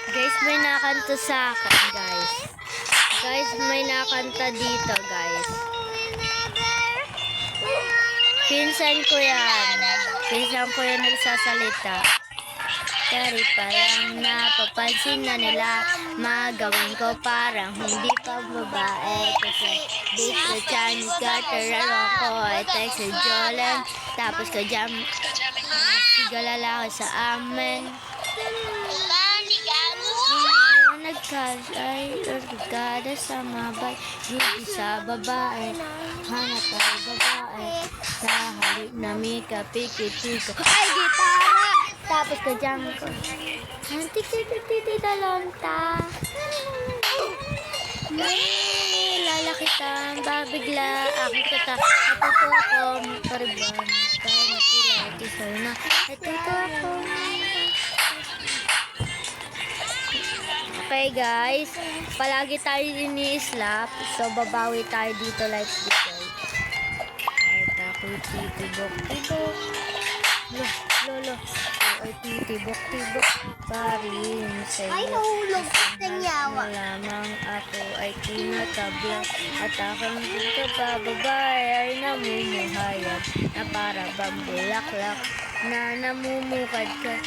Guys, may nakanta sa akin, guys. Guys, may nakanta dito, guys. Pinsan ko yan. Pinsan ko yan nagsasalita. Kari parang napapansin na nila, magawin ko parang hindi pa babae. Kasi dito Chinese garteran ko ay text si Jolen. Tapos ka jam, sigalala ko sa amin. Nagkas ay nagkada sa mabay, hindi sa babae, hanap ay babae, sa halip na mika, piki-piko, ay gitara! Tapos ka jam ko, antik-titi-titi-talonta, lalakitan, babigla, aking kata, ito ako, pariban, kaya pula, ito na, ito ako. Okay guys, palagi tayo ini-slap, so babawi tayo dito like dito. Ay tako'y titibok-tibok. Lolo, ay titibok-tibok. Parin sa'yo. Ay, nahulog sa nyawa. Malamang ako ay tinatabla. At akong dito pa babae ay namumuhayag. Na para bambulaklak. Na namumukad ka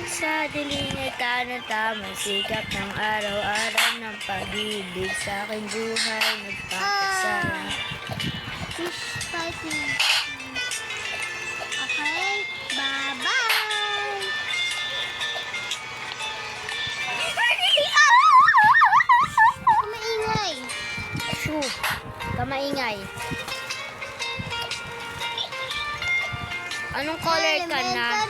sa dilim ay tanang-tamang sikap ng araw-araw ng pag-ibig sa aking buhay nagpapasaya. Okay, bye-bye! Kamaingay! Shoo! Kamaingay. Anong color ka na?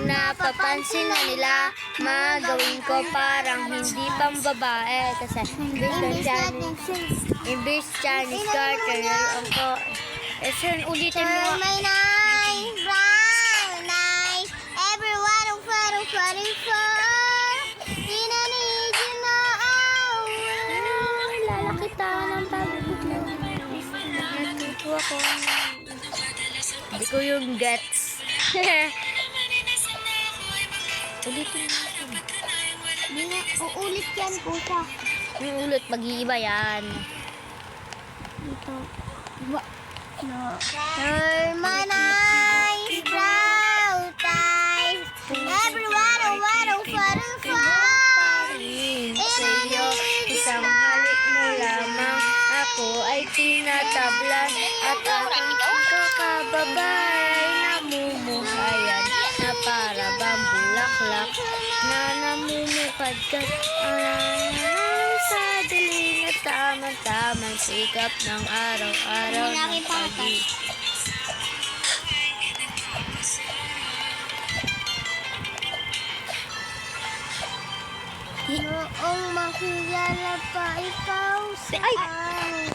Napapansin na nila, magawin ko parang hindi pang babae. Kasi imbis Chinese garter, ako. Sir, ulitin mo. My nice, brown, nice, everyone of fighting for. Need you now. Lalaki tayo ng pagkakita. Natuto ako. Hindi ko yung gets. Ulitin mo. Hindi na, uulit yan po siya. Yung ulit, mag-iiba yan. Ito. No. My nice, brown, nice, everyone of fighting for. Sa'yo, isang halik mo lamang, ako ay tinatablan, at aking kakababay ay namumuhayan, na para bang bulaklak, na namumukad ka, sa dilim na tamang-tamang sikap ng araw-araw ng pag-ibig. Noong makilala pa ikaw sa akin.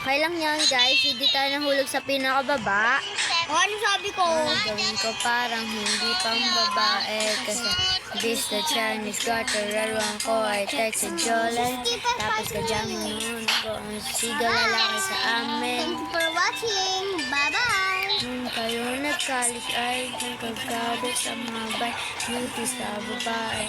Okay lang yan guys, hindi tayo nahulog sa pinakababa. Ano sabi ko? Gawin ko parang hindi pang babae kasi this the Chinese garteran ko ay text si Jolen. Tapos ka dyan noon ko ang siga lalaki sa amin. Thank you for watching. Bye-bye! Nung kayo nagkalis ay nagkagado sa mabay, beauty sa babae,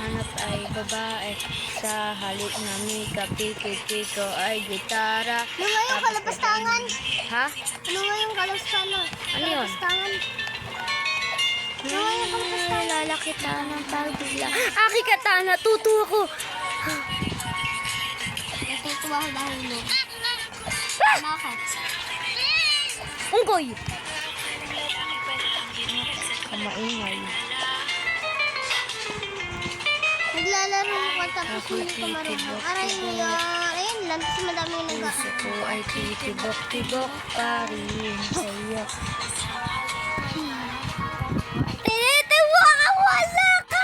hanap ay babae, sa halik na mika, piki-piko ay gitara. Ano nga yung kalabastangan? Ha? Ano nga yung kalabastangan? Ano yun? Kalabastangan? Ano nga yung kalabastangan? Lalaki tanang pagbigla. Aki katana, tuto ako. Natutuwa ko dahil mo. Bakit? Unggoy. Kamaingay. Naglalaro ko tapos hindi ko marunong. Aray mo yun. Ayun lang. Kasi madami yung Puso ko ay titibok-tibok pa rin sa'yo. Tinitiwa ka! Wala ka!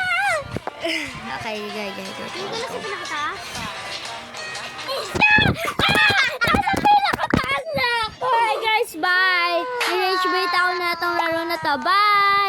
Okay, gay. Hindi ko lang sa pinakataas. Pinakataas na ako. Okay guys, bye. I-HB ako na itong laro na to. Bye!